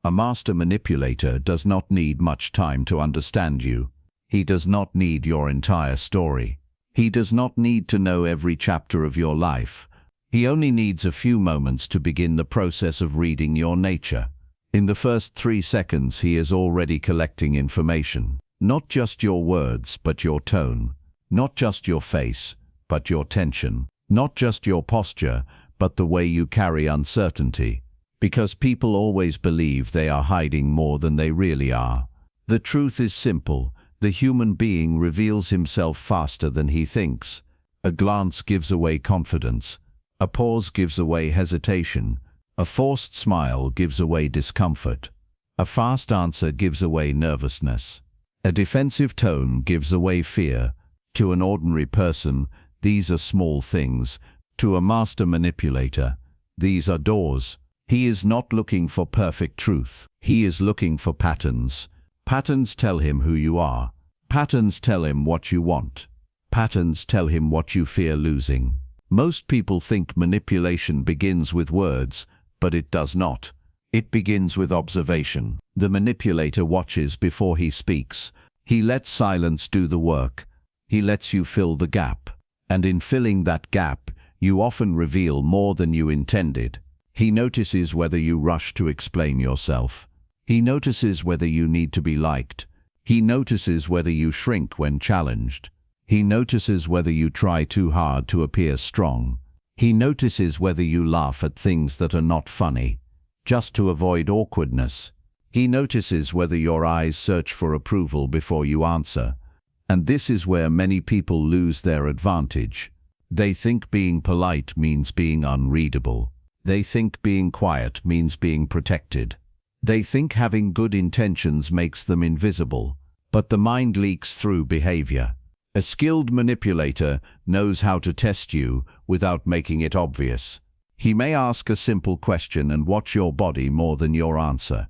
A master manipulator does not need much time to understand you. He does not need your entire story. He does not need to know every chapter of your life. He only needs a few moments to begin the process of reading your nature. In the first 3 seconds, he is already collecting information. Not just your words, but your tone. Not just your face, but your tension. Not just your posture, but the way you carry uncertainty. Because people always believe they are hiding more than they really are. The truth is simple. The human being reveals himself faster than he thinks. A glance gives away confidence. A pause gives away hesitation. A forced smile gives away discomfort. A fast answer gives away nervousness. A defensive tone gives away fear. To an ordinary person, these are small things. To a master manipulator, these are doors. He is not looking for perfect truth. He is looking for patterns. Patterns tell him who you are. Patterns tell him what you want. Patterns tell him what you fear losing. Most people think manipulation begins with words, but it does not. It begins with observation. The manipulator watches before he speaks. He lets silence do the work. He lets you fill the gap. And in filling that gap, you often reveal more than you intended. He notices whether you rush to explain yourself. He notices whether you need to be liked. He notices whether you shrink when challenged. He notices whether you try too hard to appear strong. He notices whether you laugh at things that are not funny, just to avoid awkwardness. He notices whether your eyes search for approval before you answer. And this is where many people lose their advantage. They think being polite means being unreadable. They think being quiet means being protected. They think having good intentions makes them invisible. But the mind leaks through behavior. A skilled manipulator knows how to test you without making it obvious. He may ask a simple question and watch your body more than your answer.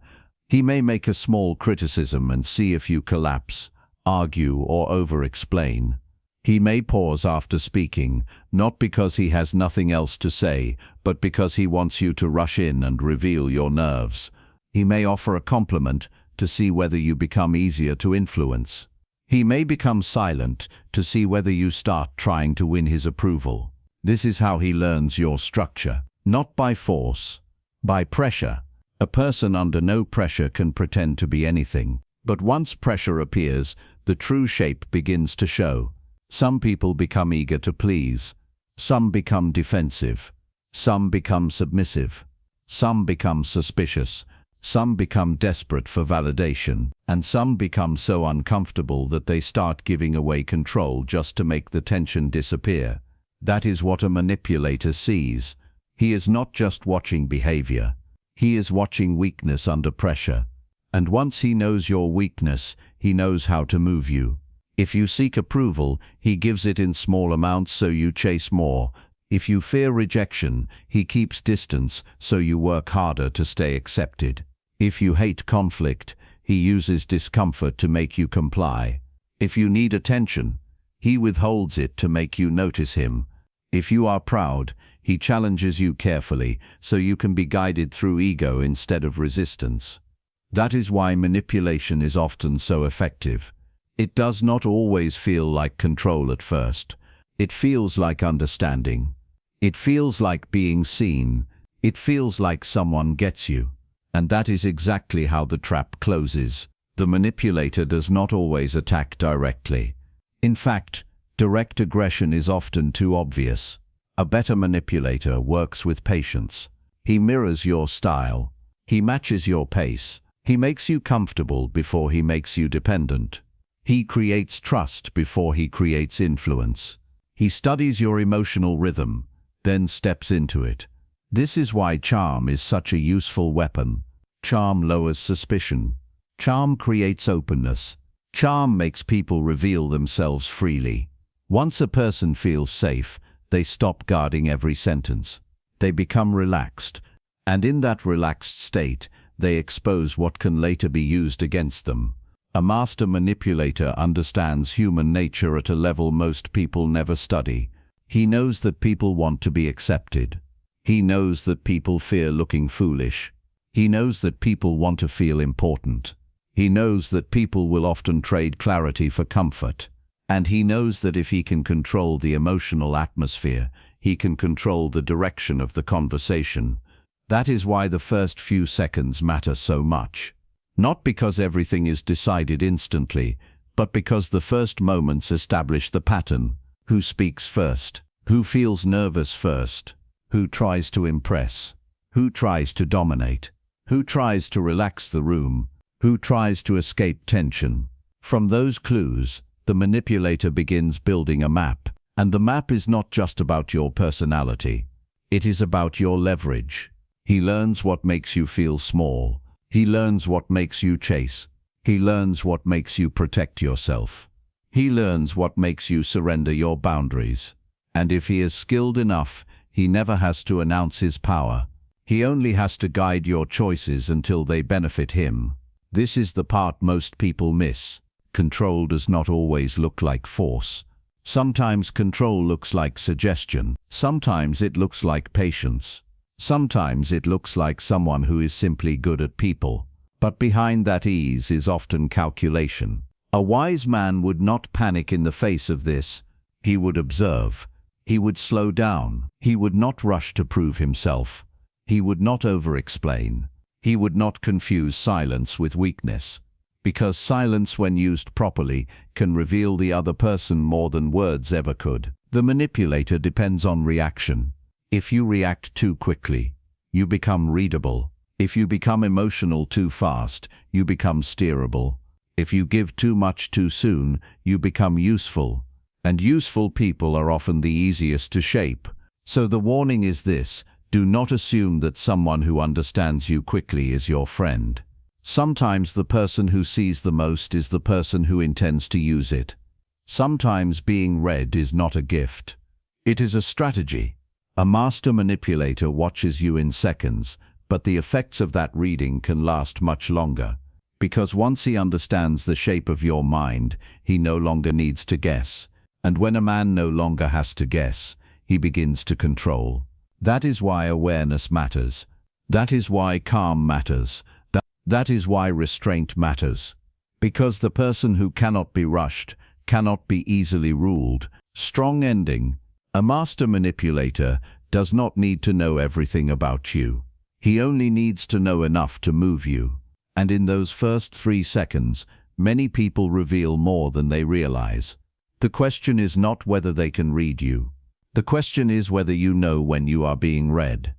He may make a small criticism and see if you collapse, argue, or over-explain. He may pause after speaking, not because he has nothing else to say, but because he wants you to rush in and reveal your nerves. He may offer a compliment to see whether you become easier to influence. He may become silent to see whether you start trying to win his approval. This is how he learns your structure. Not by force, by pressure. A person under no pressure can pretend to be anything. But once pressure appears, the true shape begins to show. Some people become eager to please. Some become defensive. Some become submissive. Some become suspicious. Some become desperate for validation. And some become so uncomfortable that they start giving away control just to make the tension disappear. That is what a manipulator sees. He is not just watching behavior. He is watching weakness under pressure. And once he knows your weakness, he knows how to move you. If you seek approval, he gives it in small amounts so you chase more. If you fear rejection, he keeps distance so you work harder to stay accepted. If you hate conflict, he uses discomfort to make you comply. If you need attention, he withholds it to make you notice him. If you are proud, he challenges you carefully so you can be guided through ego instead of resistance. That is why manipulation is often so effective. It does not always feel like control at first. It feels like understanding. It feels like being seen. It feels like someone gets you. And that is exactly how the trap closes. The manipulator does not always attack directly. In fact, direct aggression is often too obvious. A better manipulator works with patience. He mirrors your style. He matches your pace. He makes you comfortable before he makes you dependent. He creates trust before he creates influence. He studies your emotional rhythm, then steps into it. This is why charm is such a useful weapon. Charm lowers suspicion. Charm creates openness. Charm makes people reveal themselves freely. Once a person feels safe, they stop guarding every sentence. They become relaxed, and in that relaxed state, they expose what can later be used against them. A master manipulator understands human nature at a level most people never study. He knows that people want to be accepted. He knows that people fear looking foolish. He knows that people want to feel important. He knows that people will often trade clarity for comfort. And he knows that if he can control the emotional atmosphere, he can control the direction of the conversation. That is why the first few seconds matter so much. Not because everything is decided instantly, but because the first moments establish the pattern. Who speaks first? Who feels nervous first? Who tries to impress? Who tries to dominate? Who tries to relax the room? Who tries to escape tension? From those clues, the manipulator begins building a map. And the map is not just about your personality. It is about your leverage. He learns what makes you feel small. He learns what makes you chase. He learns what makes you protect yourself. He learns what makes you surrender your boundaries. And if he is skilled enough, he never has to announce his power. He only has to guide your choices until they benefit him. This is the part most people miss. Control does not always look like force. Sometimes control looks like suggestion. Sometimes it looks like patience. Sometimes it looks like someone who is simply good at people. But behind that ease is often calculation. A wise man would not panic in the face of this. He would observe. He would slow down. He would not rush to prove himself. He would not over-explain. He would not confuse silence with weakness. Because silence, when used properly, can reveal the other person more than words ever could. The manipulator depends on reaction. If you react too quickly, you become readable. If you become emotional too fast, you become steerable. If you give too much too soon, you become useful. And useful people are often the easiest to shape. So the warning is this: do not assume that someone who understands you quickly is your friend. Sometimes the person who sees the most is the person who intends to use it. Sometimes being read is not a gift. It is a strategy. A master manipulator watches you in seconds, but the effects of that reading can last much longer. Because once he understands the shape of your mind, he no longer needs to guess. And when a man no longer has to guess, he begins to control. That is why awareness matters. That is why calm matters. That is why restraint matters. Because the person who cannot be rushed, cannot be easily ruled. Strong ending. A master manipulator does not need to know everything about you. He only needs to know enough to move you. And in those first 3 seconds, many people reveal more than they realize. The question is not whether they can read you. The question is whether you know when you are being read.